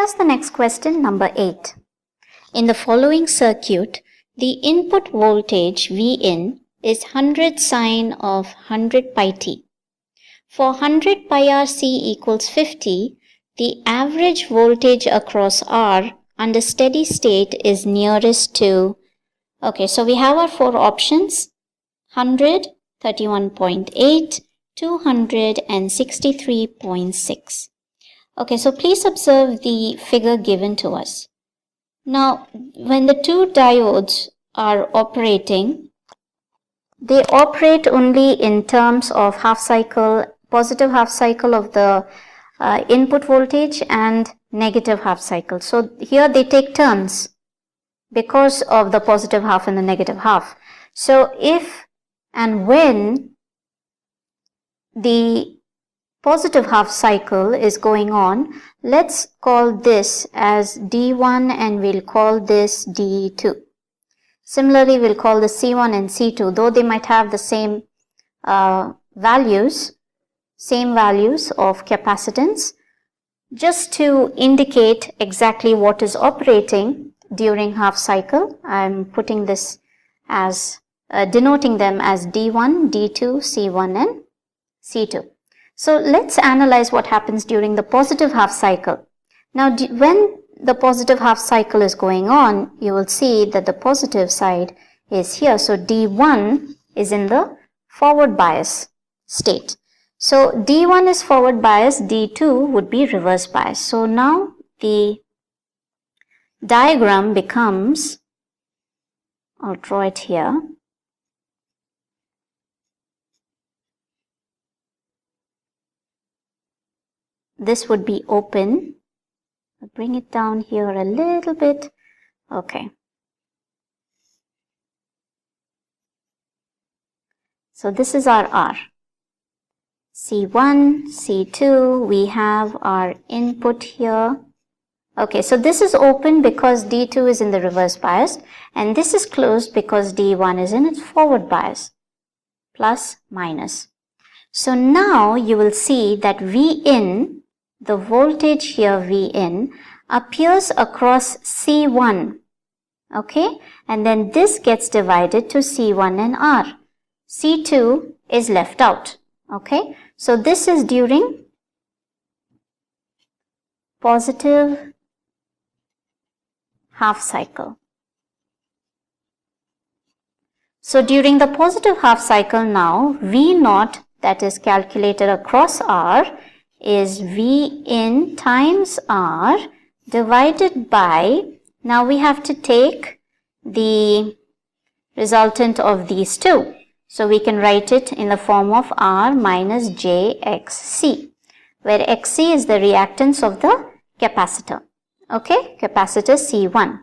Here's the next question, number 8. In the following circuit, the input voltage Vin is 100 sine of 100 pi t. For 100 pi RC equals 50, the average voltage across R under steady state is nearest to, okay, so we have our 4 options, 100, 31.8, 200 and 63.6. Okay, so please observe the figure given to us. Now, when the two diodes are operating, they operate only in terms of half cycle, positive half cycle of the input voltage and negative half cycle. So here they take turns because of the positive half and the negative half. So if and when the positive half cycle is going on, let's call this as D1 and we'll call this D2. Similarly, we'll call the C1 and C2, though they might have the same values of capacitance. Just to indicate exactly what is operating during half cycle, I'm putting this as denoting them as D1, D2, C1 and C2. So let's analyze what happens during the positive half cycle. Now when the positive half cycle is going on, you will see that the positive side is here. So D1 is in the forward bias state. So D1 is forward bias, D2 would be reverse bias. So now the diagram becomes, I'll draw it here. This would be open. I'll bring it down here a little bit. Okay. So this is our R. C1, C2, we have our input here. Okay, so this is open because D2 is in the reverse bias, and this is closed because D1 is in its forward bias, plus, minus. So now you will see that Vin, the voltage here Vin, appears across C1, okay, and then this gets divided to C1 and R. C2 is left out, okay. So this is during positive half cycle. So during the positive half cycle now, V0 that is calculated across R is Vin times R divided by, now we have to take the resultant of these two. So we can write it in the form of R minus JXC, where XC is the reactance of the capacitor. Okay, capacitor C1.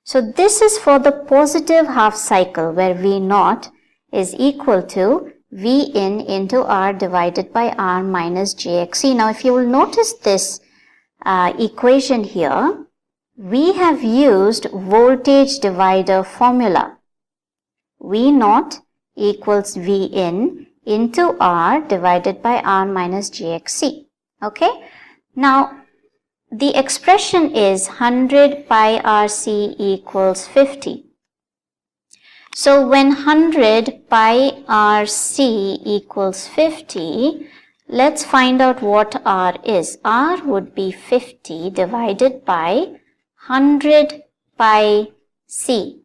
So this is for the positive half cycle where V0 is equal to Vin into R divided by R minus JXC. Now if you will notice this equation here, we have used voltage divider formula. V0 equals Vin into R divided by R minus JXC. Okay. Now the expression is 100 pi RC equals 50. So when 100 pi RC equals 50, let's find out what R is. R would be 50 divided by 100 pi C,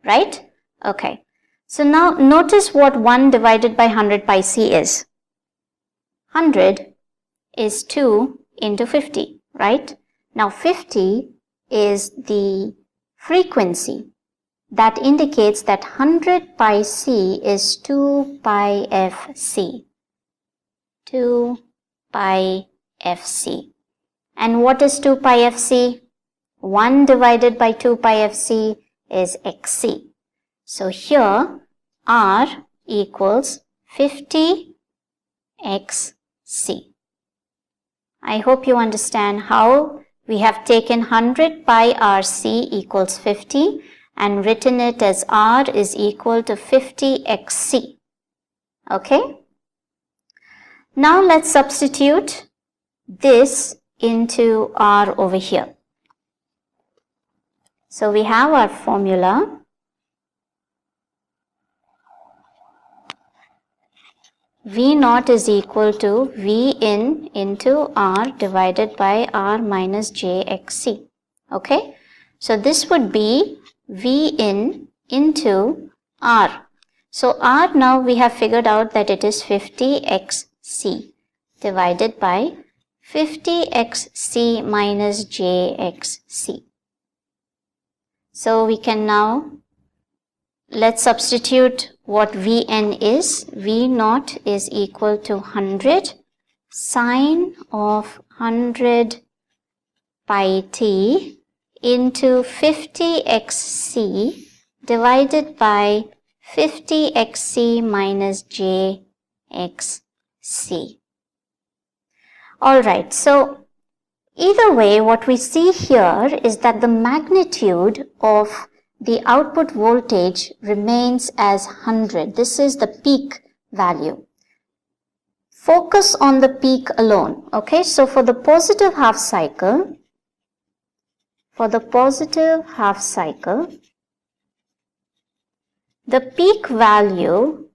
right? Okay. So now notice what 1 divided by 100 pi C is. 100 is 2 into 50, right? Now 50 is the frequency. That indicates that 100 pi C is 2 pi FC. 2 pi FC. And what is 2 pi FC? 1 divided by 2 pi FC is XC. So here R equals 50 XC. I hope you understand how we have taken 100 pi RC equals 50 and written it as R is equal to 50 XC. Okay. Now let's substitute this into R over here. So we have our formula. V naught is equal to V in into R divided by R minus JXC. Okay, so this would be V in into R. So R now we have figured out that it is 50XC divided by 50XC minus JXC. So we can now, let's substitute what Vn is. V naught is equal to 100 sine of 100 pi t into 50xc divided by 50xc minus jxc. Alright, so either way, what we see here is that the magnitude of the output voltage remains as 100. This is the peak value. Focus on the peak alone. Okay, so for the positive half cycle, the peak value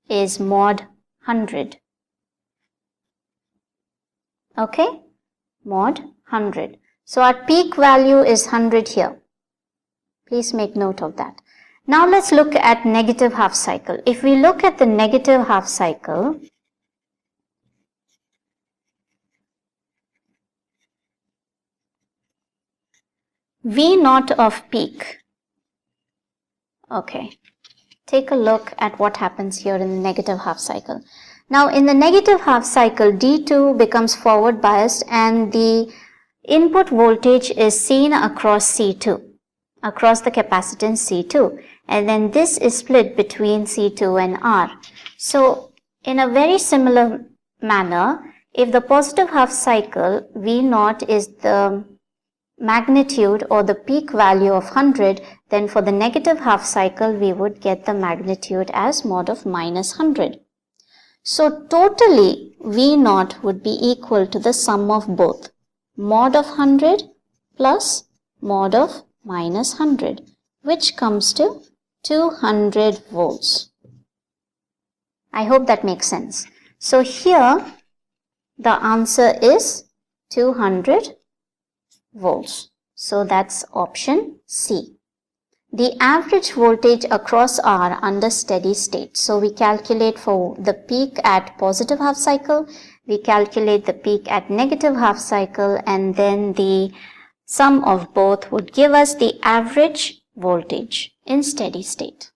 is mod 100. Okay, mod 100. So our peak value is 100 here. Please make note of that. Now let's look at negative half cycle. If we look at the negative half cycle, V naught of peak. Okay, take a look at what happens here in the negative half cycle. Now in the negative half cycle, D2 becomes forward biased and the input voltage is seen across C2, across the capacitance C2, and then this is split between C2 and R. So in a very similar manner, if the positive half cycle V naught is the magnitude or the peak value of 100, then for the negative half cycle we would get the magnitude as mod of minus 100. So totally V naught would be equal to the sum of both mod of 100 plus mod of minus 100, which comes to 200 volts. I hope that makes sense. So here the answer is 200 volts. So that's option C. The average voltage across R under steady state. So we calculate for the peak at positive half cycle, we calculate the peak at negative half cycle, and then the sum of both would give us the average voltage in steady state.